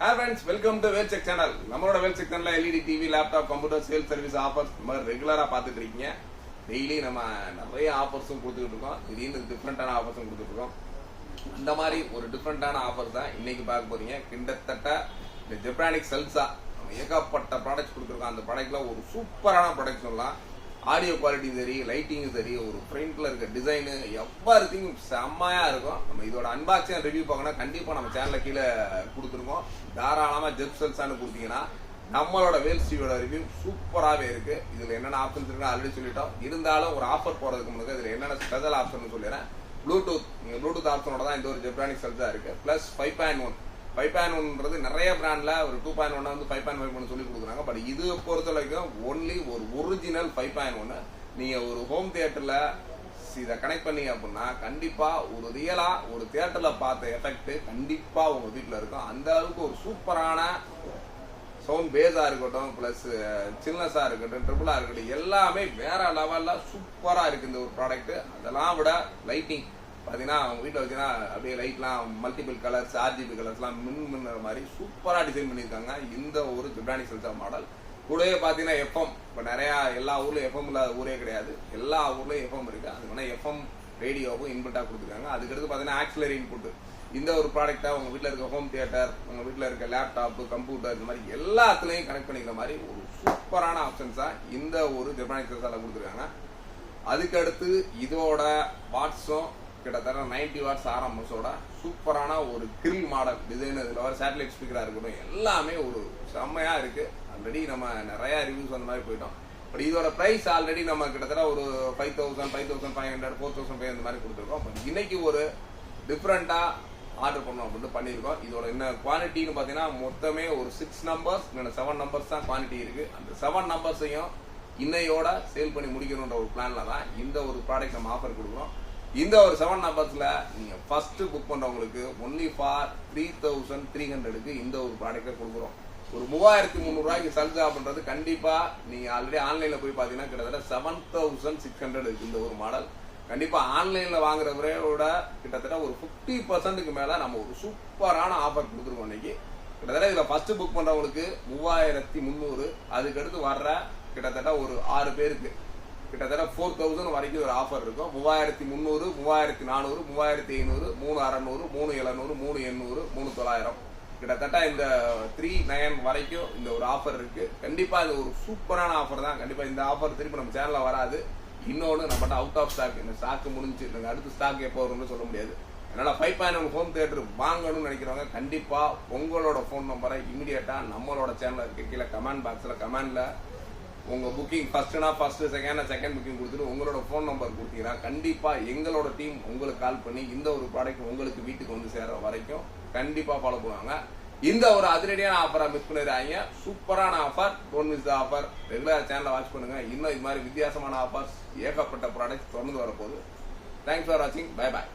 Hi friends, welcome to Wellcheck channel. நம்மளோட Wellcheck channel LED TV, laptop, computer, sales service offers நம்ம ரெகுலரா பார்த்துட்டு இருக்கீங்க. டெய்லி நம்ம நிறைய ஆஃபர்ஸும் கொடுத்துட்டு இருக்கோம். திடீர்னு டிஃபரெண்டான ஆஃபர்ஸும் கொடுத்துட்டு இருக்கோம். அந்த மாதிரி ஒரு டிஃபரெண்டான ஆஃபர் தான் இன்னைக்கு பார்க்க போறீங்க. கிட்டத்தட்ட இந்த ஜெப்ரானிக் செல்ஸா ஏகப்பட்ட ப்ராடக்ட்ஸ் கொடுத்துருக்கோம். அந்த ப்ராடக்ட்ல ஒரு சூப்பரான ப்ராடக்ட் சொல்லலாம். ஆடியோ குவாலிட்டி சரி, லைட்டிங் சரி, ஒரு ஃப்ரண்ட்ல இருக்க டிசைனு எவ்வளோத்தையும் செம்மையா இருக்கும். நம்ம இதோட அன்பாக்சிங் ரிவ்யூ பார்க்கணும் கண்டிப்பா நம்ம சேனல்ல கீழே கொடுத்துருக்கோம். தாராளமா ஜெப் செல்ஸான்னு கொடுத்தீங்கன்னா நம்மளோட வேல்ஸ் டிவியோட ரிவ்யூ சூப்பராகவே இருக்கு. இதுல என்னென்ன ஆப்ஷன்ஸ் இருக்கு ஆல்ரெடி சொல்லிட்டோம். இருந்தாலும் ஒரு ஆஃபர் போறதுக்கு முன்னாடி இதுல என்னென்ன ஸ்பெஷல் ஆப்ஷன் சொல்லிடுறேன். ப்ளூடூத் ஆப்ஷனோட தான் இந்த ஒரு ஜெப்ரானிக் செல்ஸா இருக்கு. பிளஸ் 5.1 5.1 நிறைய பிராண்ட்ல ஒரு 2.1 வந்து 5.5 சொல்லி கொடுக்குறாங்க. பட் இது பொறுத்த வரைக்கும் ஒன்லி ஒரு ஒரிஜினல் 5.1. நீங்க ஒரு ஹோம் தியேட்டர்ல இதை கனெக்ட் பண்ணீங்க அப்படின்னா கண்டிப்பா ஒரு ரியலா ஒரு தியேட்டர்ல பார்த்த எஃபெக்ட் கண்டிப்பா உங்க வீட்டுல இருக்கும். அந்த அளவுக்கு ஒரு சூப்பரான சவுண்ட் பேஸா இருக்கட்டும், பிளஸ் சில்னஸா இருக்கட்டும், ட்ரிபிளா இருக்கட்டும், எல்லாமே வேற லெவல்ல சூப்பரா இருக்கு இந்த ஒரு ப்ராடக்ட். அதெல்லாம் விட லைட்டிங் பாத்தீங்கன்னா அவங்க வீட்டுல வச்சுன்னா அப்படியே லைட்லாம் மல்டிபிள் கலர்ஸ், RGB கலர்ஸ்லாம் மின்னுற மாதிரி சூப்பரா டிசைன் பண்ணியிருக்காங்க இந்த ஒரு ஜெப்ரானிக் செல்ஸா மாடல். கூடவே பாத்தீங்கன்னா எஃப்எம் இப்ப நிறைய எல்லா ஊர்லயும் எஃப்எம் இல்லாத ஊரே கிடையாது. எல்லா ஊர்லயும் எஃப்எம் இருக்கு. அதுக்கு எஃப்எம் ரேடியோவும் இன்புட்டா கொடுத்துருக்காங்க. அதுக்கடுத்து பாத்தீங்கன்னா ஆக்சிலரி இன்புட். இந்த ஒரு ப்ராடக்டா உங்க வீட்டுல இருக்க ஹோம் தியேட்டர், உங்க வீட்டுல இருக்க லேப்டாப், கம்ப்யூட்டர், இந்த மாதிரி எல்லாத்துலயும் கனெக்ட் பண்ணிக்கிற மாதிரி ஒரு சூப்பரான ஆப்ஷன்ஸா இந்த ஒரு ஜெப்ரானிக் செல்ஸால கொடுத்துருக்காங்க. அதுக்கு அடுத்து இதோட வாட்ஸும் கிட்டத்தட்ட 90 வாட்ஸ் RMSோட சூப்பரான ஒரு கிரில் மாடல் டிசைன். இதுல வர சேட்டலைட் ஸ்பீக்கரா இருக்கட்டும் எல்லாமே ஒரு செம்மையா இருக்கு. ஆல்ரெடி நம்ம நிறைய ரிவ்யூஸ் அந்த மாதிரி போயிட்டோம். பட் இதோட பிரைஸ் ஆல்ரெடி நம்ம கிட்டத்தட்ட ஒரு 5000, 5500, 4500 இந்த மாதிரி கொடுத்துருக்கோம். பட் இன்னைக்கு ஒரு டிஃப்ரெண்டா ஆர்டர் பண்ணோம் அப்படின்னு பண்ணியிருக்கோம். இதோட என்ன குவான்டிட்டின்னு பாத்தீங்கன்னா மொத்தமே ஒரு 6 நம்பர்ஸ் 7 நம்பர்ஸ் தான் குவான்டிட்டி இருக்கு. அந்த 7 நம்பர்ஸையும் இன்னையோட சேல் பண்ணி முடிக்கணுன்ற ஒரு பிளான்ல தான் இந்த ஒரு ப்ராடக்ட் நம்ம ஆஃபர் கொடுக்குறோம். இந்த ஒரு 7 நம்பர்ஸ்ல நீங்க ஃபர்ஸ்ட் புக் பண்றவங்களுக்கு ஒன்லி ஃபார் 3300க்கு இந்த ஒரு ப்ராடக்ட்டை கொடுக்குறோம். ஒரு 3300 ரூபாய்க்கு சல்ஜா பண்றது கண்டிப்பா நீங்க ஆல்ரெடி ஆன்லைன்ல போய் பாத்தீங்கன்னா கிட்டத்தட்ட 7600 இருக்கு இந்த ஒரு மாடல். கண்டிப்பா ஆன்லைன்ல வாங்குறவரோட கிட்டத்தட்ட ஒரு 50%க்கு மேல நம்ம ஒரு சூப்பரான ஆஃபர் கொடுத்துருக்கோம் இன்னைக்கு. கிட்டத்தட்ட இதுல ஃபர்ஸ்ட் புக் பண்றவங்களுக்கு 3300, அதுக்கு அடுத்து வர்ற கிட்டத்தட்ட ஒரு 6 பேருக்கு கிட்டத்தட்ட 4000 வரைக்கும் ஒரு ஆஃபர் இருக்கும். 3300, 3400, 3500, 3600, 3700, 3800, 3900 கிட்டத்தட்ட இந்த 39 வரைக்கும் இந்த ஒரு ஆஃபர் இருக்கு. கண்டிப்பா இது ஒரு சூப்பரான ஆஃபர் தான். கண்டிப்பா இந்த ஆஃபர் திருப்பி நம்ம சேனல்ல வராது. இன்னொன்னு நம்மகிட்ட அவுட் ஆஃப் ஸ்டாக், இந்த ஸ்டாக் முடிஞ்சு அடுத்த ஸ்டாக் எப்போ வரும்னு சொல்ல முடியாது. அதனால 5.1 ஹோம் தியேட்டர் வாங்கணும்னு நினைக்கிறவங்க கண்டிப்பா உங்களோட போன் நம்பரை இமிடியேட்டா நம்மளோட சேனல்ல இருக்க கீழே கமெண்ட் பாக்ஸ்ல கமெண்ட்ல உங்க புக்கிங் ஃபர்ஸ்ட்னா ஃபர்ஸ்ட், செகண்ட் புக்கிங் கொடுத்துட்டு உங்களோட போன் நம்பர் கொடுத்தீங்கன்னா கண்டிப்பா எங்களோட டீம் உங்களுக்கு கால் பண்ணி இந்த ஒரு ப்ராடக்ட் உங்களுக்கு வீட்டுக்கு வந்து சேர வரைக்கும் கண்டிப்பா ஃபாலோ பண்ணுவாங்க. இந்த ஒரு அதிரடியான ஆஃபரா மிஸ் பண்ணிடுறாங்க. சூப்பரான offer, don't miss the offer. Regular சேனலை வாட்ச் பண்ணுங்க. இன்னும் இது மாதிரி வித்தியாசமான ஆஃபர்ஸ் ஏகப்பட்ட ப்ராடக்ட் தொடர்ந்து வரப்போகுது. தேங்க்ஸ் ஃபார் வாட்சிங். Bye bye.